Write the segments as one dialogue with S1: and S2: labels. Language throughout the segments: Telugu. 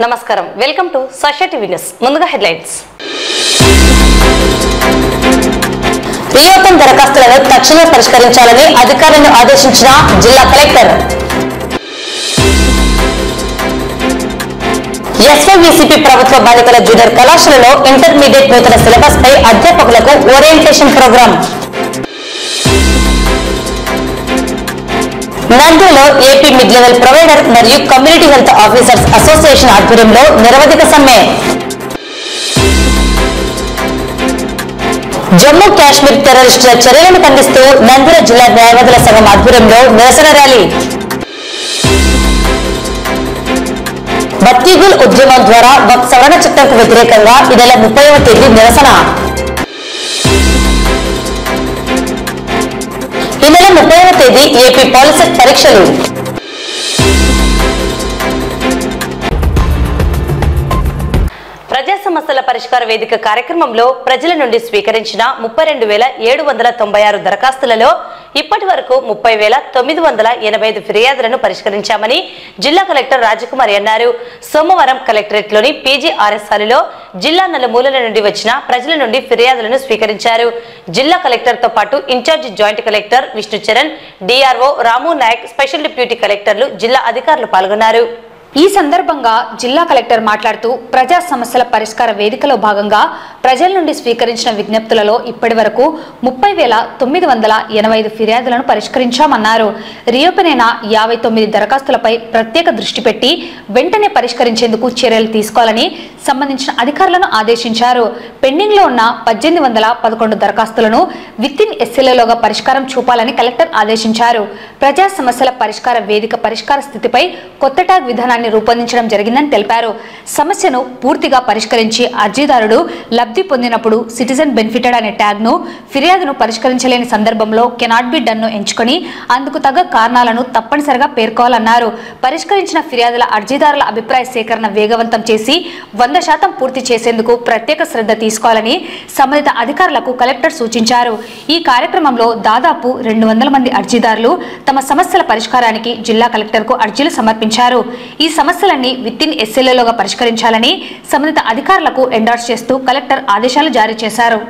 S1: నమస్కారం welcome to Sakshi TV news ముందుగా హెడ్లైన్స్ రియోపెన్ దరఖాస్తులను తక్షణమే పరిష్కరించాలని అధికారులను ఆదేశించిన జిల్లా కలెక్టర్ ఎస్వైవిసిపి ప్రభుత్వ బాలికల జూనియర్ కళాశాలలో ఇంటర్మీడియట్ నూతన సిలబస్ పై అధ్యాపకులకు ఓరియంటేషన్ ప్రోగ్రాం నంద్యాలలో ఏపీ మిడ్ లెవెల్ ప్రొవైడర్ మరియు కమ్యూనిటీ హెల్త్ ఆఫీసర్స్ అసోసియేషన్ ఆధ్వర్యంలో నిరవధిక సమ్మె జమ్మూ కాశ్మీర్ టెర్రరిస్టుల చర్యలను ఖండిస్తూ నంద్యాల జిల్లా న్యాయవాదుల సంఘం ఆధ్వర్యంలో నిరసన ర్యాలీ బత్తీగుల్ ఉద్యమం ద్వారా వక్ఫ్ సవరణ చట్టంకు వ్యతిరేకంగా ఈ నెల 30వ తేదీ నిరసన ఈ నెల 30వ తేదీ ఏపీ పాలిసెట్ పరీక్షలు ప్రజా సమస్యల పరిష్కార వేదిక కార్యక్రమంలో ప్రజల నుండి స్వీకరించిన 32,796 దరఖాస్తులలో ఇప్పటి వరకు 30,985 ఫిర్యాదులను పరిష్కరించామని జిల్లా కలెక్టర్ రాజకుమారి అన్నారు. సోమవారం కలెక్టరేట్లోని పీజీఆర్ఎస్ హాలులో జిల్లా నలుమూలల నుండి వచ్చిన ప్రజల నుండి ఫిర్యాదులను స్వీకరించారు. జిల్లా కలెక్టర్ తో పాటు in charge joint collector Vishnucharan, DRO Ramu Nayak, special deputy కలెక్టర్లు, జిల్లా అధికారులు పాల్గొన్నారు.
S2: ఈ సందర్భంగా జిల్లా కలెక్టర్ మాట్లాడుతూ ప్రజా సమస్యల పరిష్కార వేదికలో భాగంగా ప్రజల నుండి స్వీకరించిన విజ్ఞప్తులలో ఇప్పటి వరకు 30,985 ఫిర్యాదులను పరిష్కరించామన్నారు. రియోపెన్ అయిన 59 దరఖాస్తులపై ప్రత్యేక దృష్టి పెట్టి వెంటనే పరిష్కరించేందుకు చర్యలు తీసుకోవాలని సంబంధించిన అధికారులను ఆదేశించారు. పెండింగ్ లో ఉన్న 1811 దరఖాస్తులను విత్ఇన్ ఎస్ఎల్ఏలోగా పరిష్కారం చూపాలని కలెక్టర్ ఆదేశించారు. ప్రజా సమస్యల పరిష్కార వేదిక పరిష్కార స్థితిపై కొత్త ట్యాగ్ విధానాన్ని రూపొందించడం జరిగిందని తెలిపారు. సమస్యను పూర్తిగా పరిష్కరించి అర్జీదారుడు లబ్ధి పొందినప్పుడు సిటిజన్ బెనిఫిటెడ్ అనే ట్యాగ్ ను, ఫిర్యాదును పరిష్కరించలేని సందర్భంలో కెనాట్ బి డన్ ను ఎంచుకొని అందుకు తగ్గ కారణాలను తప్పనిసరిగా పేర్కోవాలన్నారు. పరిష్కరించిన ఫిర్యాదుల అర్జీదారుల అభిప్రాయ సేకరణ వేగవంతం చేసి 100% పూర్తి చేసేందుకు ప్రత్యేక శ్రద్ధ తీసుకోవాలని సంబంధిత అధికారులకు కలెక్టర్ సూచించారు. ఈ కార్యక్రమంలో దాదాపు 200 మంది అర్జీదారులు తమ సమస్యల పరిష్కారానికి జిల్లా కలెక్టర్ కు అర్జీలు సమర్పించారు. ఈ సమస్యలన్నీ విత్ఇన్ ఎస్ఎల్ఏలోగా పరిష్కరించాలని సంబంధిత అధికారులకు ఎండార్స్ చేస్తూ కలెక్టర్ ఆదేశాలు జారీ చేశారు.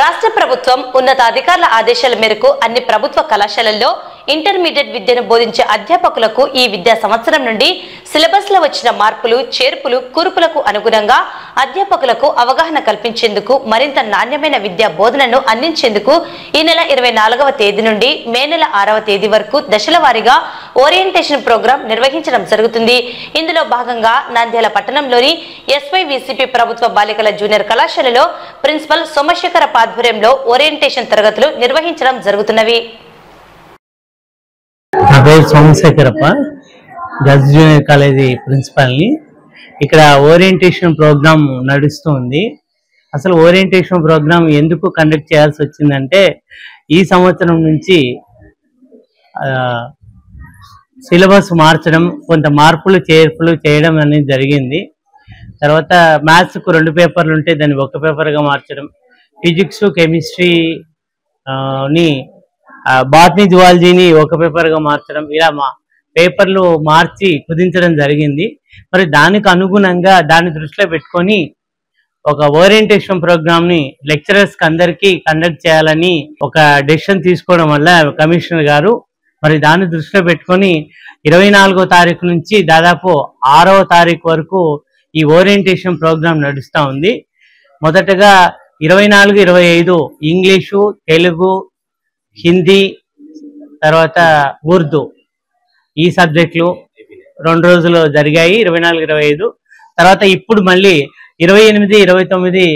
S1: రాష్ట్ర ప్రభుత్వం ఉన్నతాధికారుల ఆదేశాల మేరకు అన్ని ప్రభుత్వ కళాశాలల్లో ఇంటర్మీడియట్ విద్యను బోధించే అధ్యాపకులకు ఈ విద్యా సంవత్సరం నుండి సిలబస్ లో వచ్చిన మార్పులు, చేర్పులు, కూర్పులకు అనుగుణంగా అధ్యాపకులకు అవగాహన కల్పించేందుకు, మరింత నాణ్యమైన విద్యా బోధనను అందించేందుకు ఈ నెల 24వ తేదీ నుండి మే నెల 6వ తేదీ వరకు దశల వారీగా ఓరియంటేషన్ ప్రోగ్రాం నిర్వహించడం జరుగుతుంది. ఇందులో భాగంగా నంద్యాల పట్టణంలోని ఎస్వైవిసిపి ప్రభుత్వ బాలికల జూనియర్ కళాశాలలో ప్రిన్సిపల్ సోమశేఖర ఆధ్వర్యంలో ఓరియంటేషన్ తరగతులు నిర్వహించడం జరుగుతున్నవి.
S3: నా పేరు సోమశేఖరప్ప, గర్ల్స్ జూనియర్ కాలేజీ ప్రిన్సిపల్ని. ఇక్కడ ఓరియంటేషన్ ప్రోగ్రామ్ నడుస్తుంది. అసలు ఓరియంటేషన్ ప్రోగ్రామ్ ఎందుకు కండక్ట్ చేయాల్సి వచ్చిందంటే, ఈ సంవత్సరం నుంచి సిలబస్ మార్చడం, కొంత మార్పులు చేర్పులు చేయడం అనేది జరిగింది. తర్వాత మ్యాథ్స్కు 2 పేపర్లు ఉంటే దాన్ని 1 పేపర్గా మార్చడం, ఫిజిక్స్, కెమిస్ట్రీని, బాటనీ, జువాలజీని 1 పేపర్గా మార్చడం, ఇలా పేపర్లు మార్చి కుదించడం జరిగింది. మరి దానికి అనుగుణంగా దాన్ని దృష్టిలో పెట్టుకొని ఒక ఓరియంటేషన్ ప్రోగ్రామ్ని లెక్చరర్స్కి అందరికీ కండక్ట్ చేయాలని ఒక డెసిషన్ తీసుకోవడం వల్ల కమిషనర్ గారు మరి దాన్ని దృష్టిలో పెట్టుకొని 24వ తారీఖు నుంచి దాదాపు 6వ తారీఖు వరకు ఈ ఓరియంటేషన్ ప్రోగ్రామ్ నడుస్తూ ఉంది. మొదటగా 24-25 ఇంగ్లీషు, తెలుగు, హిందీ, తర్వాత ఉర్దూ ఈ సబ్జెక్టులు 2 రోజులు జరిగాయి 24-25. తర్వాత ఇప్పుడు మళ్ళీ 28-29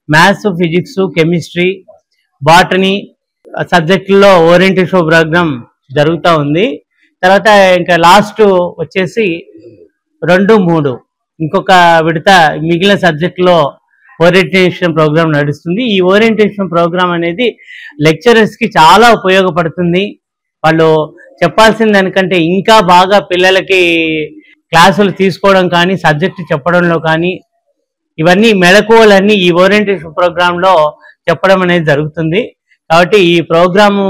S3: మ్యాథ్స్, ఫిజిక్స్, కెమిస్ట్రీ, బాటనీ సబ్జెక్టుల్లో ఓరియంటేషన్ ప్రోగ్రామ్ జరుగుతూ ఉంది. తర్వాత ఇంకా లాస్ట్ వచ్చేసి 2-3 ఇంకొక విడత మిగిలిన సబ్జెక్టులో ఓరియంటేషన్ ప్రోగ్రామ్ నడుస్తుంది. ఈ ఓరియంటేషన్ ప్రోగ్రామ్ అనేది లెక్చరర్స్కి చాలా ఉపయోగపడుతుంది. వాళ్ళు చెప్పాల్సిన దానికంటే ఇంకా బాగా పిల్లలకి క్లాసులు తీసుకోవడం కానీ, సబ్జెక్టు చెప్పడంలో కానీ ఇవన్నీ మెళకువలన్నీ ఈ ఓరియంటేషన్ ప్రోగ్రాంలో చెప్పడం అనేది జరుగుతుంది. కాబట్టి ఈ ప్రోగ్రాము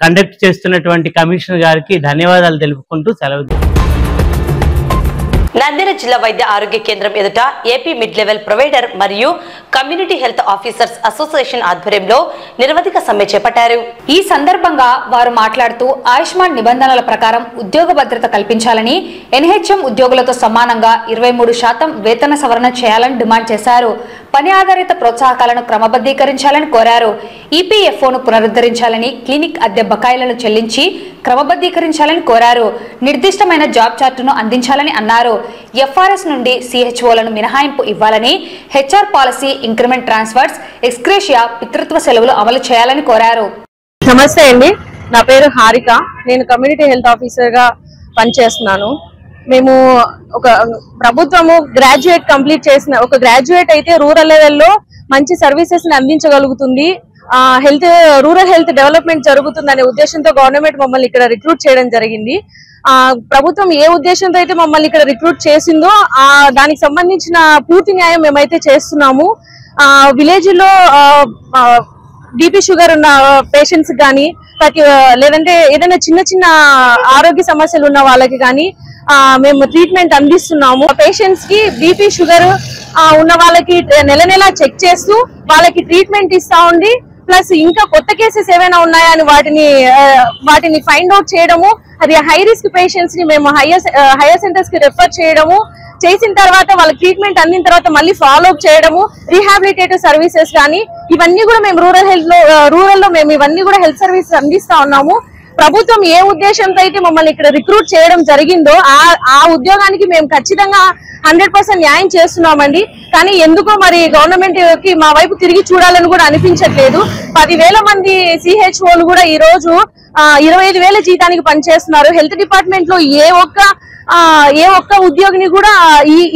S3: కండక్ట్ చేస్తున్నటువంటి కమిషనర్ గారికి ధన్యవాదాలు తెలుపుకుంటూ సెలవు.
S1: నంద్యాల జిల్లా వైద్య ఆరోగ్య కేంద్రం ఎదుట ఏపీ మిడ్ లెవెల్ ప్రొవైడర్ మరియు కమ్యూనిటీ హెల్త్ ఆఫీసర్స్ అసోసియేషన్ ఆధ్వర్యంలో నిరవధిక సమ్మె చేపట్టారు.
S2: ఈ సందర్భంగా వారు మాట్లాడుతూ ఆయుష్మాన్ నిబంధనల ప్రకారం ఉద్యోగ భద్రత కల్పించాలని, ఎన్హెచ్ఎం ఉద్యోగులతో సమానంగా 23% వేతన సవరణ చేయాలని డిమాండ్ చేశారు. పని ఆధారిత ప్రోత్సాహకాలను క్రమబద్ధీకరించాలని కోరారు. ఈపీఎఫ్ఓను పునరుద్ధరించాలని, క్లినిక్ అద్దె బకాయిలను చెల్లించి క్రమబద్ధీకరించాలని కోరారు. నిర్దిష్టమైన జాబ్ చార్టును అందించాలని అన్నారు. ఎఫ్ఆర్ఎస్ నుండి సిహెచ్ఓలను మినహాయింపు ఇవ్వాలని, HR policy, increment transfers, ex gratia, పితృత్వ సెలవులు అమలు చేయాలని కోరారు.
S4: నమస్తే అండి, నా పేరు హారిక. నేను కమ్యూనిటీ హెల్త్ ఆఫీసర్ గా పనిచేస్తున్నాను. మేము ఒక ప్రభుత్వము గ్రాడ్యుయేట్ కంప్లీట్ చేసిన ఒక గ్రాడ్యుయేట్ అయితే రూరల్ లెవెల్లో మంచి సర్వీసెస్ ని అందించగలుగుతుంది, రూరల్ హెల్త్ డెవలప్మెంట్ జరుగుతుందనే ఉద్దేశంతో గవర్నమెంట్ మమ్మల్ని ఇక్కడ రిక్రూట్ చేయడం జరిగింది. ప్రభుత్వం ఏ ఉద్దేశంతో అయితే మమ్మల్ని ఇక్కడ రిక్రూట్ చేసిందో దానికి సంబంధించిన పూర్తి న్యాయం మేమైతే చేస్తున్నాము. విలేజ్ లో బీపీ షుగర్ ఉన్న పేషెంట్స్ కానీ, లేదంటే ఏదైనా చిన్న చిన్న ఆరోగ్య సమస్యలు ఉన్న వాళ్ళకి కానీ మేము ట్రీట్మెంట్ అందిస్తున్నాము. పేషెంట్స్ కి బీపీ షుగర్ ఉన్న వాళ్ళకి నెల నెల చెక్ చేస్తూ వాళ్ళకి ట్రీట్మెంట్ ఇస్తా ఉండి, ప్లస్ ఇంకా కొత్త కేసెస్ ఏమైనా ఉన్నాయా అని వాటిని ఫైండ్ అవుట్ చేయడము, అది హై రిస్క్ పేషెంట్స్ ని మేము హైయర్ సెంటర్స్ కి రెఫర్ చేయడము, చేసిన తర్వాత వాళ్ళ ట్రీట్మెంట్ అందిన తర్వాత మళ్ళీ ఫాలో అప్ చేయడము, రీహాబిలిటేటివ్ సర్వీసెస్ కానీ ఇవన్నీ కూడా మేము రూరల్ లో మేము ఇవన్నీ కూడా హెల్త్ సర్వీసెస్ అందిస్తా ఉన్నాము. ప్రభుత్వం ఏ ఉద్దేశంతో అయితే మమ్మల్ని ఇక్కడ రిక్రూట్ చేయడం జరిగిందో ఆ ఉద్యోగానికి మేము ఖచ్చితంగా 100% న్యాయం చేస్తున్నామండి. కానీ ఎందుకో మరి గవర్నమెంట్ కి మా వైపు తిరిగి చూడాలని కూడా అనిపించట్లేదు. 10,000 మంది సిహెచ్ఓలు కూడా ఈ రోజు 25,000 జీతానికి పనిచేస్తున్నారు. హెల్త్ డిపార్ట్మెంట్ లో ఏ ఒక్క ఉద్యోగిని కూడా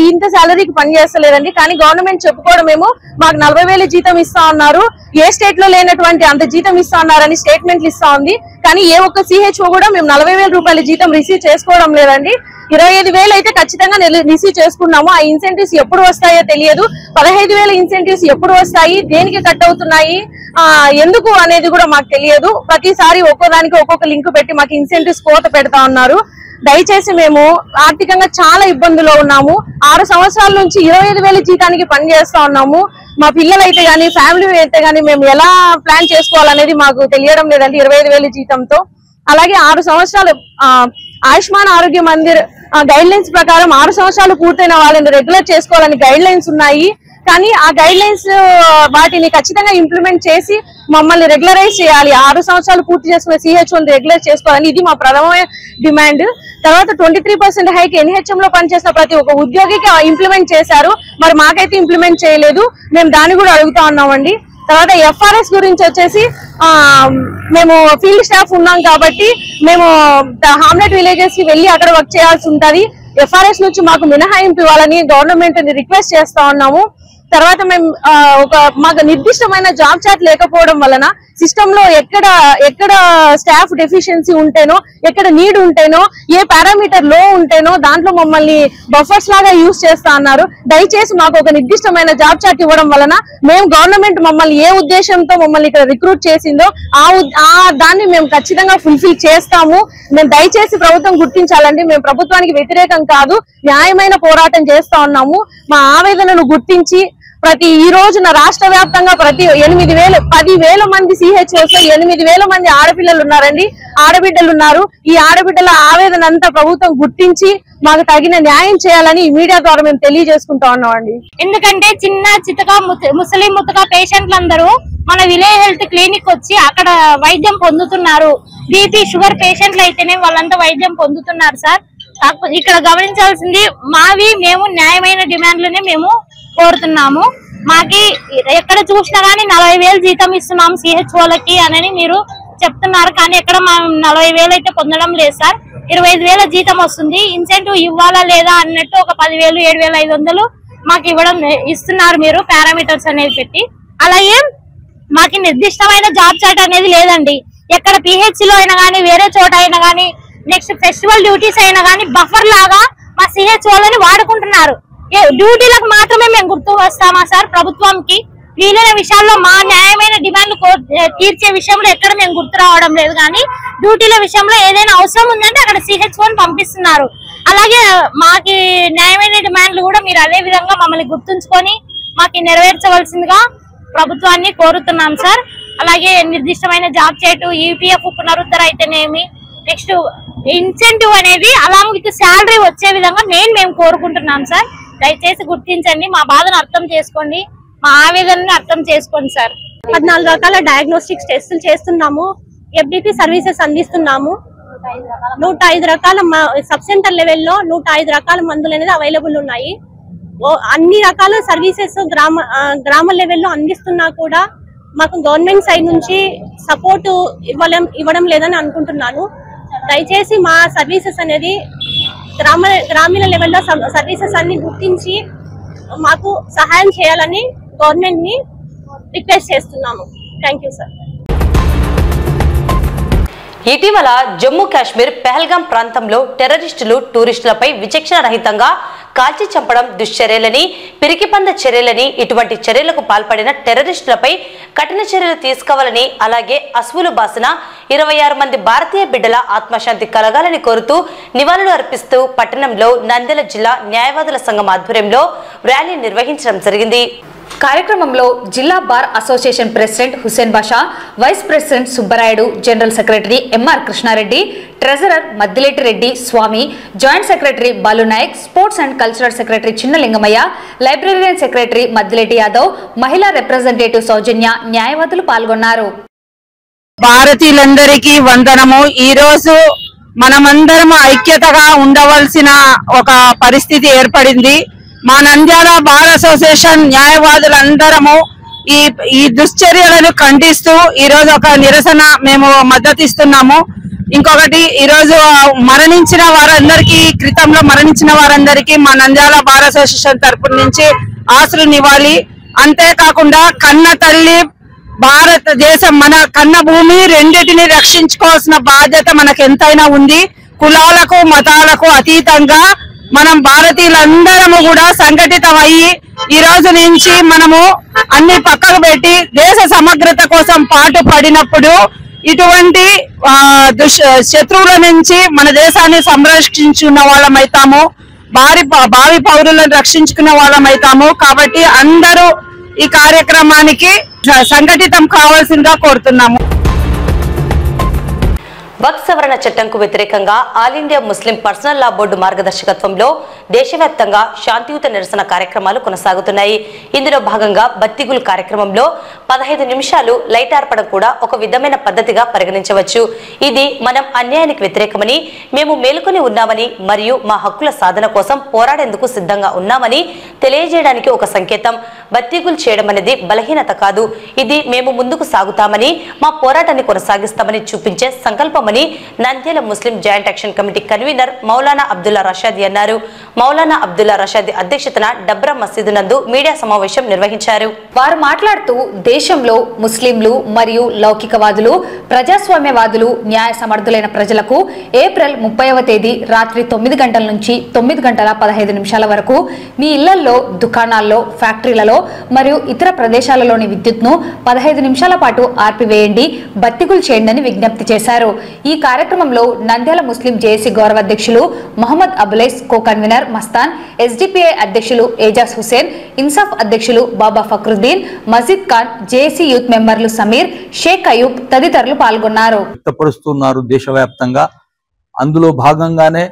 S4: ఇంత శాలరీకి పనిచేస్తలేదండి. కానీ గవర్నమెంట్ చెప్పుకోవడం మేము మాకు 40,000 జీతం ఇస్తా ఉన్నారు, ఏ స్టేట్ లో లేనటువంటి అంత జీతం ఇస్తా ఉన్నారని స్టేట్మెంట్లు ఇస్తా ఉంది. కానీ ఏ ఒక్క సిహెచ్ఓ కూడా మేము 40,000 రూపాయల జీతం రిసీవ్ చేసుకోవడం లేదండి. 25,000 అయితే ఖచ్చితంగా రిసీవ్ చేసుకున్నాము. ఆ ఇన్సెంటివ్స్ ఎప్పుడు వస్తాయో తెలియదు. 15,000 ఇన్సెంటివ్స్ ఎప్పుడు వస్తాయి, దేనికి కట్ అవుతున్నాయి, ఎందుకు అనేది కూడా మాకు తెలియదు. ప్రతిసారి ఒక్కోదానికి ఒక్కొక్క లింక్ పెట్టి మాకు ఇన్సెంటివ్స్ కోత పెడతా ఉన్నారు. దయచేసి మేము ఆర్థికంగా చాలా ఇబ్బందులో ఉన్నాము. 6 సంవత్సరాల నుంచి 25,000 జీతానికి పనిచేస్తా ఉన్నాము. మా పిల్లలైతే గానీ, ఫ్యామిలీ అయితే గానీ మేము ఎలా ప్లాన్ చేసుకోవాలనేది మాకు తెలియడం లేదండి 25,000 జీతంతో. అలాగే 6 సంవత్సరాలు ఆయుష్మాన్ ఆరోగ్య మందిర్ గైడ్ లైన్స్ ప్రకారం 6 సంవత్సరాలు పూర్తయిన వాళ్ళని రెగ్యులర్ చేసుకోవాలని గైడ్ లైన్స్ ఉన్నాయి. కానీ ఆ గైడ్ లైన్స్ వాటిని ఖచ్చితంగా ఇంప్లిమెంట్ చేసి మమ్మల్ని రెగ్యులరైజ్ చేయాలి. 6 సంవత్సరాలు పూర్తి చేసుకున్న సిహెచ్ఓని రెగ్యులర్ చేసుకోవాలని ఇది మా ప్రథమ డిమాండ్. తర్వాత 23% హైక్ ఎన్హెచ్ఎం లో పనిచేసిన ప్రతి ఒక్క ఉద్యోగికి ఇంప్లిమెంట్ చేశారు, మరి మాకైతే ఇంప్లిమెంట్ చేయలేదు. మేము దాన్ని కూడా అడుగుతా ఉన్నామండి. తర్వాత ఎఫ్ఆర్ఎస్ గురించి వచ్చేసి మేము ఫీల్డ్ స్టాఫ్ ఉన్నాం కాబట్టి మేము హామ్లెట్ విలేజెస్ కి వెళ్ళి అక్కడ వర్క్ చేయాల్సి ఉంటది. ఎఫ్ఆర్ఎస్ నుంచి మాకు మినహాయింపు ఇవ్వాలని గవర్నమెంట్ ని రిక్వెస్ట్ చేస్తా ఉన్నాము. తర్వాత మేము మాకు నిర్దిష్టమైన జాబ్ చార్ట్ లేకపోవడం వలన సిస్టమ్ లో ఎక్కడ స్టాఫ్ డెఫిషియన్సీ ఉంటేనో, ఎక్కడ నీడ్ ఉంటేనో, ఏ పారామీటర్ లో ఉంటేనో దాంట్లో మమ్మల్ని బఫర్స్ లాగా యూజ్ చేస్తా అన్నారు. దయచేసి మాకు ఒక నిర్దిష్టమైన జాబ్ చార్ట్ ఇవ్వడం వలన మేము గవర్నమెంట్ మమ్మల్ని ఏ ఉద్దేశంతో మమ్మల్ని ఇక్కడ రిక్రూట్ చేసిందో దాన్ని మేము ఖచ్చితంగా ఫుల్ఫిల్ చేస్తాము. మేము దయచేసి ప్రభుత్వం గుర్తించాలండి. మేము ప్రభుత్వానికి వ్యతిరేకం కాదు, న్యాయమైన పోరాటం చేస్తా ఉన్నాము. మా ఆవేదనను గుర్తించి ఈ రోజున రాష్ట్ర వ్యాప్తంగా ప్రతి 10,000 మంది సిహెచ్ఓస్ 8,000 మంది ఆడపిల్లలు ఉన్నారండి. ఆడబిడ్డలు ఉన్నారు. ఈ ఆడబిడ్డల ఆవేదన అంతా ప్రభుత్వం గుర్తించి మాకు తగిన న్యాయం చేయాలని ఈ మీడియా ద్వారా మేము తెలియజేసుకుంటా ఉన్నామండి.
S5: ఎందుకంటే చిన్న చితక ముసలిం ముతక పేషెంట్లందరూ మన విలేజ్ హెల్త్ క్లినిక్ వచ్చి అక్కడ వైద్యం పొందుతున్నారు. బీపీ షుగర్ పేషెంట్లు అయితేనే వాళ్ళంతా వైద్యం పొందుతున్నారు సార్. కాకపోతే ఇక్కడ గమనించాల్సింది మేము న్యాయమైన డిమాండ్లనే మేము కోరుతున్నాము. మాకి ఎక్కడ చూసినా గానీ 40,000 జీతం ఇస్తున్నాం CHOలకి అని మీరు చెప్తున్నారు, కానీ ఎక్కడ 40,000 అయితే పొందడం లేదు సార్. 25,000 జీతం వస్తుంది. ఇన్సెంటివ్ ఇవ్వాలా లేదా అన్నట్టు ఒక 10,000 7,500 మాకు ఇస్తున్నారు మీరు పారామీటర్స్ అనేది పెట్టి. అలాగే మాకు నిర్దిష్టమైన జాబ్ చార్ట్ అనేది లేదండి. ఎక్కడ PHC లో అయినా కానీ వేరే చోట అయినా కానీ నెక్స్ట్ ఫెస్టివల్ డ్యూటీస్ అయినా కానీ బఫర్ లాగా మా CHOలని వాడుకుంటున్నారు. డ్యూటీలకు మాత్రమే మేము గుర్తు వస్తామా సార్ ప్రభుత్వంకి? వీలైన విషయాల్లో మా న్యాయమైన డిమాండ్లు తీర్చే విషయంలో ఎక్కడ మేము గుర్తు రావడం లేదు, కానీ డ్యూటీల విషయంలో ఏదైనా అవసరం ఉందంటే అక్కడ CHOని పంపిస్తున్నారు. అలాగే మాకి న్యాయమైన డిమాండ్లు కూడా మీరు అదే విధంగా మమ్మల్ని గుర్తుంచుకొని మాకు నెరవేర్చవలసిందిగా ప్రభుత్వాన్ని కోరుతున్నాం సార్. అలాగే నిర్దిష్టమైన జాబ్ చేయటు EPF పునరుద్ధరణ అయితేనేమి, నెక్స్ట్ ఇన్సెంటివ్ అనేది అలాంగ్ విత్ శాలరీ వచ్చే విధంగా మేము కోరుకుంటున్నాం సార్. దయచేసి గుర్తించండి, మా బాధను అర్థం చేసుకోండి, మా ఆవేదనని అర్థం చేసుకోండి సార్.
S4: 14 రకాల డయాగ్నోస్టిక్స్ టెస్టులు చేస్తున్నాము. FDP సర్వీసెస్ అందిస్తున్నాము. 105 రకాల సబ్ సెంటర్ లెవెల్లో 105 రకాల మందులు అనేది అవైలబుల్ ఉన్నాయి. అన్ని రకాల సర్వీసెస్ గ్రామ లెవెల్లో అందిస్తున్నా కూడా మాకు గవర్నమెంట్ సైడ్ నుంచి సపోర్ట్ ఇవ్వడం లేదని అనుకుంటున్నాను. దయచేసి మా సర్వీసెస్ అనేది గ్రామీణ లెవెల్లో సర్వీసెస్ అన్ని గుర్తించి మాకు సహాయం చేయాలని గవర్నమెంట్ ని రిక్వెస్ట్ చేస్తున్నాము. Thank you sir.
S1: ఇటీవల జమ్మూ కాశ్మీర్ పెహల్గాం ప్రాంతంలో టెర్రరిస్టులు టూరిస్టులపై విచక్షణ రహితంగా కాల్చి చంపడం దుశ్చర్యలని, పిరికిపంద చర్యలని, ఇటువంటి చర్యలకు పాల్పడిన టెర్రరిస్టులపై కఠిన చర్యలు తీసుకోవాలని, అలాగే అసువులు బాసిన 26 మంది భారతీయ బిడ్డల ఆత్మశాంతి కలగాలని కోరుతూ నివాళులు అర్పిస్తూ పట్టణంలో నంద్యాల జిల్లా న్యాయవాదుల సంఘం ఆధ్వర్యంలో ర్యాలీ నిర్వహించడం జరిగింది.
S2: కార్యక్రమంలో జిల్లా bar association president Hussain Basha, vice president Subbarayudu, general secretary MR Krishnareddy, treasurer Maddileti Reddy Swamy, joint secretary Balunayak, sports and cultural secretary Chinnalingamaiah, librarian secretary Maddileti Yadav, మహిళా రిప్రజెంటేటివ్ సౌజన్య, న్యాయవాదులు పాల్గొన్నారు.
S6: భారతీయులందరికీ వందనము. ఈ రోజు మనమందరం ఐక్యతగా ఉండవలసిన ఒక పరిస్థితి ఏర్పడింది. మా నంద్యాల బార్ అసోసియేషన్ న్యాయవాదులందరము ఈ దుశ్చర్యలను ఖండిస్తూ ఈ రోజు ఒక నిరసన మేము మద్దతు ఇస్తున్నాము. ఇంకొకటి, ఈ రోజు మరణించిన వారందరికీ మా నంద్యాల బార్ అసోసియేషన్ తరపు నుంచి ఆశలు నివ్వాలి. అంతేకాకుండా కన్న తల్లి భారతదేశం, మన కన్న భూమి రెండింటిని రక్షించుకోవాల్సిన బాధ్యత మనకు ఎంతైనా ఉంది. కులాలకు మతాలకు అతీతంగా మనం భారతీయులందరము కూడా సంఘటితమయ్యి ఈ రోజు నుంచి మనము అన్ని పక్కకు పెట్టి దేశ సమగ్రత కోసం పాటు పడినప్పుడు ఇటువంటి శత్రువుల నుంచి మన దేశాన్ని సంరక్షించుకున్న వాళ్ళమైతాము, భావి పౌరులను రక్షించుకున్న వాళ్ళమైతాము. కాబట్టి అందరూ ఈ కార్యక్రమానికి సంఘటితం కావాల్సిందిగా కోరుతున్నాము.
S1: వక్ఫ్ సవరణ చట్టంకు వ్యతిరేకంగా ఆల్ ఇండియా ముస్లిం పర్సనల్ లా బోర్డు మార్గదర్శకత్వంలో దేశవ్యాప్తంగా శాంతియుత నిరసన కార్యక్రమాలు కొనసాగుతున్నాయి. ఇందులో భాగంగా బత్తిగుల్ కార్యక్రమంలో 15 నిమిషాలు లైట్ ఆర్పడం కూడా ఒక విధమైన పద్ధతిగా పరిగణించవచ్చు. ఇది మనం అన్యాయానికి వ్యతిరేకమని, మేము మేలుకొని ఉన్నామని మరియు మా హక్కుల సాధన కోసం పోరాడేందుకు సిద్ధంగా ఉన్నామని తెలియజేయడానికి ఒక సంకేతం. బత్తిగుల్ చేయడం అనేది బలహీనత కాదు, ఇది మేము ముందుకు సాగుతామని, మా పోరాటాన్ని కొనసాగిస్తామని చూపించే సంకల్పం నంద్యాల ముస్లిం joint action committee convener Maulana Abdullah Rashadi అన్నారు. మౌలానా అబ్దుల్లా రషాదీ అధ్యక్షతన డబ్రా మసీదు నందు మీడియా సమావేశం నిర్వహించారు.
S2: వారు మాట్లాడుతూ దేశంలో ముస్లింలు మరియు లౌకికవాదులు, ప్రజాస్వామ్యవాదులు, న్యాయ సమర్థులైన ప్రజలకు ఏప్రిల్ 30వ తేదీ రాత్రి 9 గంటల నుంచి 9 గంటల 15 నిమిషాల వరకు మీ ఇళ్లలో, దుకాణాల్లో, ఫ్యాక్టరీలలో మరియు ఇతర ప్రదేశాలలోని విద్యుత్ను 15 నిమిషాల పాటు ఆర్పివేయండి, బత్తిగులు చేయండి అని విజ్ఞప్తి చేశారు. ఈ కార్యక్రమంలో నంద్యాల ముస్లిం జేఏసీ గౌరవ అధ్యక్షులు Mohammed Abulais, co convener Mastan, SDPI అధ్యక్షులు ఏజాజ్ హుసేన్, ఇన్సాఫ్ అధ్యక్షులు బాబా ఫక్రుద్దీన్, మజీద్ ఖాన్, జేఏసీ యూత్ మెంబర్లు సమీర్, షేక్ అయూబ్ తదితరులు పాల్గొన్నారు.
S7: వ్యక్తపరుస్తున్నారు దేశవ్యాప్తంగా. అందులో భాగంగానే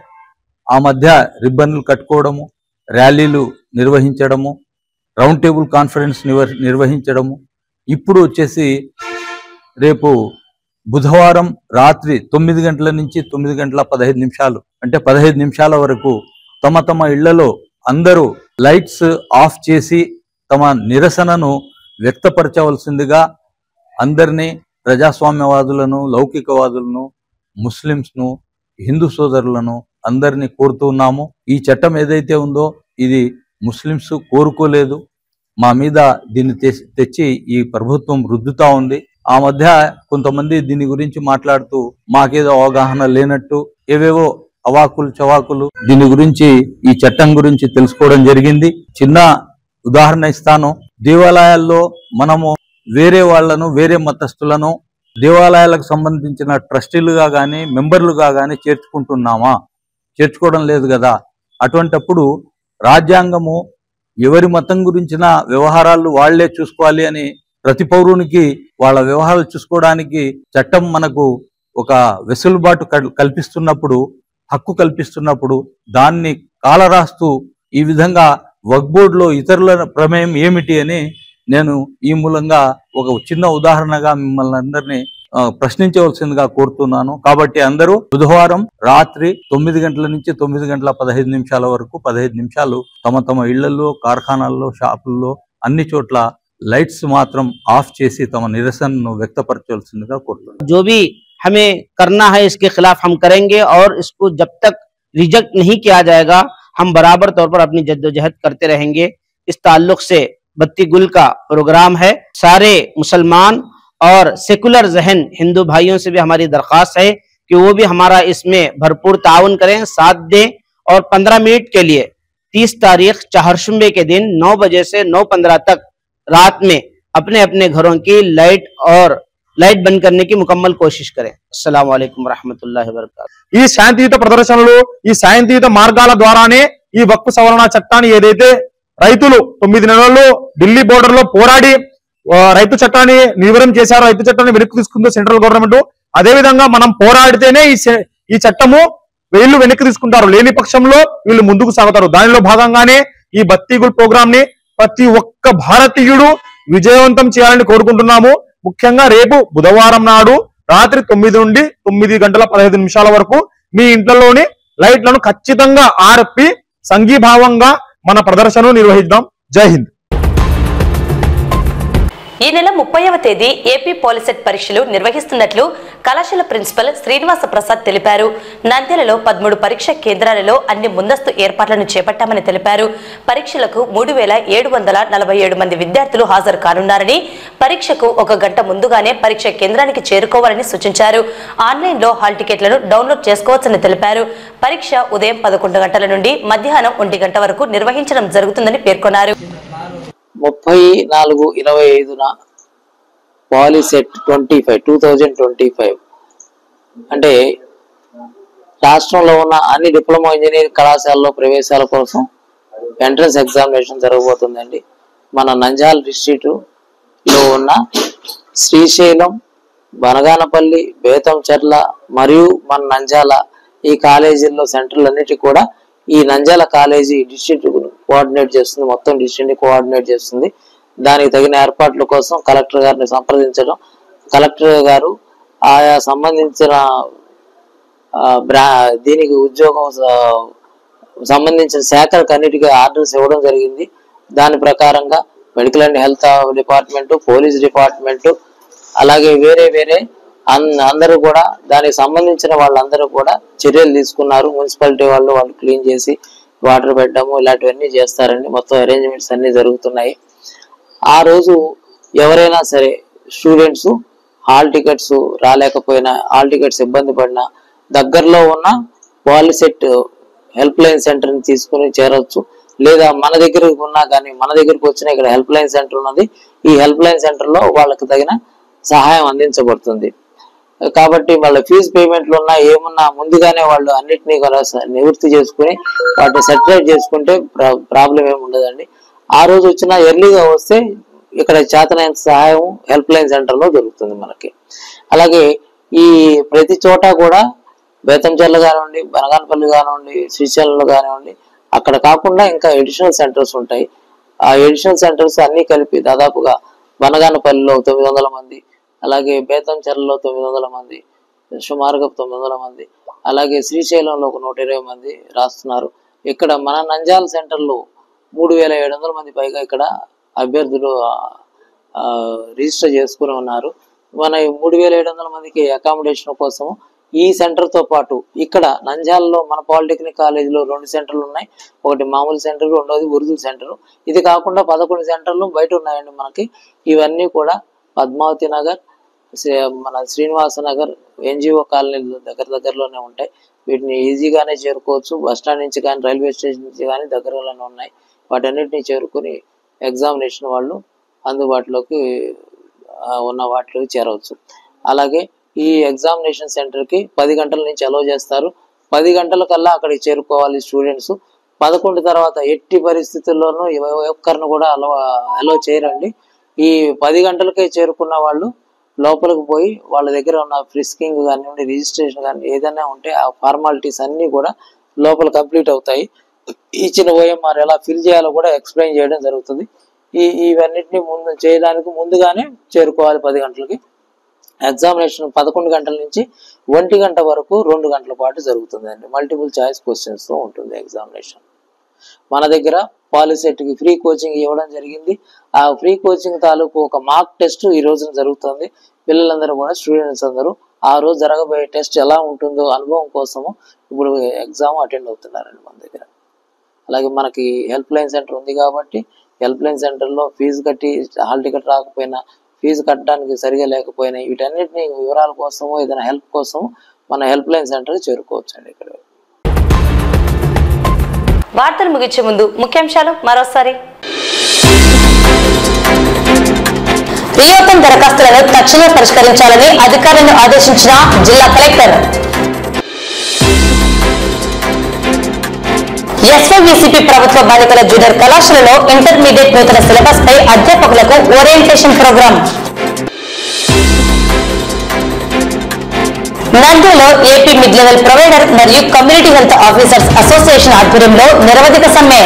S7: ఆ మధ్య రిబ్బన్లు కట్టుకోవడము, ర్యాలీలు నిర్వహించడము, రౌండ్ టేబుల్ కాన్ఫరెన్స్ నిర్వహించడము. ఇప్పుడు వచ్చేసి రేపు బుధవారం రాత్రి 9 గంటల నుంచి 9 గంటల 15 నిమిషాలు అంటే 15 నిమిషాల వరకు తమ తమ ఇళ్లలో అందరూ లైట్స్ ఆఫ్ చేసి తమ నిరసనను వ్యక్తపరచవలసిందిగా అందరినీ, ప్రజాస్వామ్యవాదులను, లౌకికవాదులను, ముస్లింస్ను, హిందూ సోదరులను అందరినీ కోరుతున్నాము. ఈ చట్టం ఏదైతే ఉందో ఇది ముస్లింస్ కోరుకోలేదు. మా మీద దీన్ని తెచ్చి ఈ ప్రభుత్వం రుద్దుతా ఉంది. ఆ మధ్య కొంతమంది దీని గురించి మాట్లాడుతూ మాకేదో అవగాహన లేనట్టు ఏవేవో అవాకులు చవాకులు దీని గురించి, ఈ చట్టం గురించి తెలుసుకోవడం జరిగింది. చిన్న ఉదాహరణ ఇస్తాను. దేవాలయాల్లో మనము వేరే వాళ్లను, వేరే మతస్థులను దేవాలయాలకు సంబంధించిన ట్రస్టీలుగా కానీ మెంబర్లుగా కానీ చేర్చుకుంటున్నామా? చేర్చుకోవడం లేదు కదా. అటువంటప్పుడు రాజ్యాంగము ఎవరి మతం గురించిన వ్యవహారాలు వాళ్లే చూసుకోవాలి అని ప్రతి పౌరునికి వాళ్ళ వ్యవహారాలు చూసుకోవడానికి చట్టం మనకు ఒక వెసులుబాటు కల్పిస్తున్నప్పుడు, హక్కు కల్పిస్తున్నప్పుడు దాన్ని కాలరాస్తూ ఈ విధంగా వక్ఫ్ బోర్డులో ఇతరుల ప్రమేయం ఏమిటి అని నేను ఈ మూలంగా ఒక చిన్న ఉదాహరణగా మిమ్మల్ని అందరినీ ప్రశ్నించవలసిందిగా కోరుతున్నాను. కాబట్టి అందరూ బుధవారం రాత్రి 9 గంటల నుంచి 9 గంటల 15 నిమిషాల వరకు 15 నిమిషాలు తమ తమ ఇళ్లలో, కార్ఖానాల్లో, షాపుల్లో అన్ని చోట్ల లైట్స్ మాత్రం ఆఫ్ చేసి తమ నిరసనను వ్యక్తపరచవలసిందిగా కోరుతున్నాను.
S8: जो भी हमें करना है इसके खिलाफ हम करेंगे और इसको जब तक रिजेक्ट नहीं किया जाएगा हम बराबर तौर पर अपनी जद्दोजहद करते रहेंगे। इस ताल्लुक से बत्ती गुल का प्रोग्राम है। सारे मुसलमान और सेकुलर जहन हिंदू भाइयों से भी हमारी दरख्वास्त है कि वो भी हमारा इसमें भरपूर ताउन करें, साथ दें और 15 मिनट के लिए 30 तारीख चाहरशुम्बे के दिन 9 बजे से 9:15 तक रात में अपने अपने घरों की लाइट बंद करने की मुकम्मल कोशिश करें। अस्सलाम वालेकुम रहमतुल्लाहि व बरकातहू।
S9: ఈ శాంతియుత ప్రదర్శనలు, ఈ శాంతియుత మార్గాల ద్వారానే ఈ వక్ఫ్ సవరణ చట్టాన్ని ఏదైతే రైతులు 9 నెలల్లో ఢిల్లీ బోర్డర్ లో పోరాడి రైతు చట్టాన్ని నిర్వీర్యం చేశారు, రైతు చట్టాన్ని వెనక్కి తీసుకుందో సెంట్రల్ గవర్నమెంట్, అదే విధంగా మనం పోరాడితేనే ఈ చట్టము వీళ్ళు వెనక్కి తీసుకుంటారు, లేని పక్షంలో వీళ్ళు ముందుకు సాగుతారు. దానిలో భాగంగానే ఈ బత్తీగుల్ ప్రోగ్రామ్ ని ప్రతి ఒక్క భారతీయుడు విజయవంతం చేయాలని కోరుకుంటున్నాము. ముఖ్యంగా రేపు బుధవారం నాడు రాత్రి 9 నుండి 9 గంటల 15 నిమిషాల వరకు మీ ఇంట్లోని లైట్లను ఖచ్చితంగా ఆర్పి సంఘీభావంగా మన ప్రదర్శనను నిర్వహిద్దాం. జై హింద్.
S1: ఈ నెల 30వ తేదీ ఏపీ పాలిసెట్ పరీక్షలు నిర్వహిస్తున్నట్లు కళాశాల ప్రిన్సిపల్ శ్రీనివాస ప్రసాద్ తెలిపారు. నంద్యాలలో 13 పరీక్ష కేంద్రాలలో అన్ని ముందస్తు ఏర్పాట్లను చేపట్టామని తెలిపారు. పరీక్షలకు 3747 మంది విద్యార్థులు హాజరు కానున్నారని, పరీక్షకు 1 గంట ముందుగానే పరీక్ష కేంద్రానికి చేరుకోవాలని సూచించారు. ఆన్లైన్లో హాల్ టికెట్లను డౌన్లోడ్ చేసుకోవచ్చని తెలిపారు. పరీక్ష ఉదయం 11 గంటల నుండి మధ్యాహ్నం 1 గంట వరకు నిర్వహించడం జరుగుతుందని పేర్కొన్నారు.
S10: 34/25 పాలిసెట్ 2025 అంటే రాష్ట్రంలో ఉన్న అన్ని డిప్లొమా ఇంజనీరింగ్ కళాశాలలో ప్రవేశాల కోసం ఎంట్రన్స్ ఎగ్జామినేషన్ జరగబోతుందండి. మన నంద్యాల డిస్ట్రిక్ట్ లో ఉన్న శ్రీశైలం, బనగానపల్లి, బేతంచెర్ల మరియు మన నంద్యాల ఈ కాలేజీల్లో సెంటర్లన్నిటి కూడా ఈ నంద్యాల కాలేజీ డిస్ట్రిక్ట్ కోఆర్డినేట్ చేస్తుంది, మొత్తం డిస్ట్రిక్ట్ కోఆర్డినేట్ చేస్తుంది. దానికి తగిన ఏర్పాట్ల కోసం కలెక్టర్ గారిని సంప్రదించడం, కలెక్టర్ గారు ఆయా సంబంధించిన దీనికి ఉద్యోగం సంబంధించిన శాఖలకు అన్నిటికీ ఆర్డర్స్ ఇవ్వడం జరిగింది. దాని ప్రకారంగా medical and health department, police department, అలాగే వేరే అందరూ కూడా దానికి సంబంధించిన వాళ్ళందరూ కూడా చర్యలు తీసుకున్నారు. మున్సిపాలిటీ వాళ్ళు క్లీన్ చేసి వాటర్ పెట్టడము ఇలాంటివన్నీ చేస్తారండి. మొత్తం అరేంజ్మెంట్స్ అన్ని జరుగుతున్నాయి. ఆ రోజు ఎవరైనా సరే స్టూడెంట్స్ హాల్ టికెట్స్ రాలేకపోయినా, హాల్ టికెట్స్ ఇబ్బంది పడినా దగ్గరలో ఉన్న పాలిసెట్ హెల్ప్ లైన్ సెంటర్ ని తీసుకుని చేరవచ్చు. లేదా మన దగ్గరకు ఉన్నా కానీ మన దగ్గరకు వచ్చిన ఇక్కడ హెల్ప్ లైన్ సెంటర్ ఉన్నది. ఈ హెల్ప్ లైన్ సెంటర్ లో వాళ్ళకి తగిన సహాయం అందించబడుతుంది. కాబట్టి వాళ్ళ ఫీజు పేమెంట్లు ఉన్నా ఏమున్నా ముందుగానే వాళ్ళు అన్నిటినీ కూడా నివృత్తి చేసుకుని వాటిని సెటిలైట్ చేసుకుంటే ప్రాబ్లం ఏమి ఉండదండి. ఆ రోజు వచ్చినా ఎర్లీగా వస్తే ఇక్కడ చేతనైన సహాయం హెల్ప్ లైన్ సెంటర్ లో దొరుకుతుంది మనకి. అలాగే ఈ ప్రతి చోట కూడా బేతంచెర్ల కానివ్వండి, బనగానపల్లి కానివ్వండి, శ్రీశైలంలో కానివ్వండి, అక్కడ కాకుండా ఇంకా ఎడిషనల్ సెంటర్స్ ఉంటాయి. ఆ ఎడిషనల్ సెంటర్స్ అన్ని కలిపి దాదాపుగా బనగానపల్లిలో 900 మంది, అలాగే బేతంచెర్లలో 900 మంది, సుమారుగా 900 మంది, అలాగే శ్రీశైలంలో ఒక 120 మంది రాస్తున్నారు. ఇక్కడ మన నంద్యాల సెంటర్లో 3700 మంది పైగా ఇక్కడ అభ్యర్థులు రిజిస్టర్ చేసుకుని ఉన్నారు. మన 3700 మందికి అకామిడేషన్ కోసం ఈ సెంటర్ తో పాటు ఇక్కడ నంద్యాలలో మన పాలిటెక్నిక్ కాలేజీలో 2 సెంటర్లు ఉన్నాయి. ఒకటి మామూలు సెంటర్, రెండోది ఉర్దూ సెంటర్. ఇది కాకుండా 11 సెంటర్లు బయట ఉన్నాయండి మనకి. ఇవన్నీ కూడా పద్మావతి నగర్, మన శ్రీనివాస నగర్, ఎన్జిఓ కాలనీలు దగ్గరలోనే ఉంటాయి. వీటిని ఈజీగానే చేరుకోవచ్చు. బస్టాండ్ నుంచి కానీ రైల్వే స్టేషన్ నుంచి కానీ దగ్గరలోనే ఉన్నాయి. వాటన్నిటిని చేరుకుని ఎగ్జామినేషన్ వాళ్ళు అందుబాటులోకి ఉన్న వాటిలోకి చేరవచ్చు. అలాగే ఈ ఎగ్జామినేషన్ సెంటర్ కి 10 గంటల నుంచి అలౌ చేస్తారు. 10 గంటల కల్లా అక్కడికి చేరుకోవాలి స్టూడెంట్స్. 11 తర్వాత ఎట్టి పరిస్థితుల్లోనూ ఒక్కరిని కూడా అలౌ చేయరండి. ఈ 10 గంటలకే చేరుకున్న వాళ్ళు లోపలికి పోయి వాళ్ళ దగ్గర ఉన్న ఫ్రిస్కింగ్ కానివ్వండి, రిజిస్ట్రేషన్ కానీ ఏదైనా ఉంటే ఆ ఫార్మాలిటీస్ అన్ని కూడా లోపల కంప్లీట్ అవుతాయి. ఇచ్చిన ఓఎంఆర్ ఎలా ఫిల్ చేయాలో కూడా ఎక్స్ప్లెయిన్ చేయడం జరుగుతుంది. ఇవన్నిటిని చేయడానికి ముందుగానే చేరుకోవాలి 10 గంటలకి. ఎగ్జామినేషన్ 11 గంటల నుంచి 1 గంట వరకు 2 గంటల పాటు జరుగుతుందండి. మల్టిపుల్ చాయిస్ క్వశ్చన్స్ తో ఉంటుంది ఎగ్జామినేషన్. మన దగ్గర పాలిసెట్ కి ఫ్రీ కోచింగ్ ఇవ్వడం జరిగింది. ఆ ఫ్రీ కోచింగ్ తాలూకు ఒక మార్క్ టెస్ట్ ఈ రోజున జరుగుతుంది. పిల్లలందరూ కూడా స్టూడెంట్స్ అందరూ ఆ రోజు జరగబోయే టెస్ట్ ఎలా ఉంటుందో అనుభవం కోసము ఇప్పుడు ఎగ్జామ్ అటెండ్ అవుతున్నారండి మన దగ్గర. అలాగే మనకి హెల్ప్ లైన్ సెంటర్ ఉంది కాబట్టి హెల్ప్ లైన్ సెంటర్ లో ఫీజు కట్టి హాల్ టికెట్ రాకపోయినా, ఫీజు కట్టడానికి సరిగా లేకపోయినా వీటన్నిటిని వివరాల కోసము ఏదైనా హెల్ప్ కోసం మన హెల్ప్ లైన్ సెంటర్ చేరుకోవచ్చు అండి. ఇక్కడ
S1: వార్తలు ముగించే ముందు ముఖ్యాంశాలు మరోసారి. రీఓపెన్ దరఖాస్తులను తక్షణమే పరిష్కరించాలని అధికారులను ఆదేశించిన జిల్లా కలెక్టర్. ఎస్వైవిసిపి ప్రభుత్వ బాలికల జూనియర్ కళాశాలలో ఇంటర్మీడియట్ నూతన సిలబస్ పై అధ్యాపకులకు ఓరియంటేషన్ ప్రోగ్రాం. నంద్యాలలో ఏపీ మిడ్ లెవెల్ ప్రొవైడర్ మరియు కమ్యూనిటీ హెల్త్ ఆఫీసర్స్ అసోసియేషన్ ఆధ్వర్యంలో నిరవధిక సమ్మె.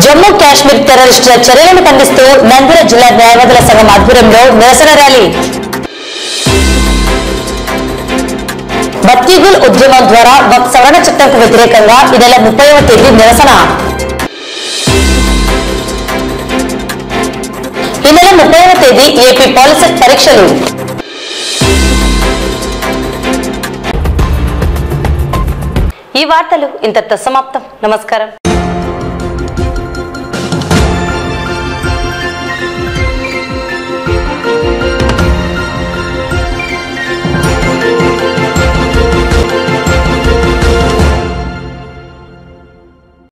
S1: జమ్మూ కాశ్మీర్ టెర్రరిస్టుల చర్యలను ఖండిస్తూ నంద్యాల జిల్లా న్యాయవాదుల సంఘం ఆధ్వర్యంలో నిరసన ర్యాలీ. బత్తీగుల్ ఉద్యమం ద్వారా వక్ఫ్ సవరణ చట్టంకు వ్యతిరేకంగా ఈ నెల 30వ తేదీ నిరసన. ఈ నెల 30వ తేదీ ఏపీ పాలిసెట్ పరీక్షలు. ఈ వార్తలు ఇంతటితో సమాప్తం. నమస్కారం.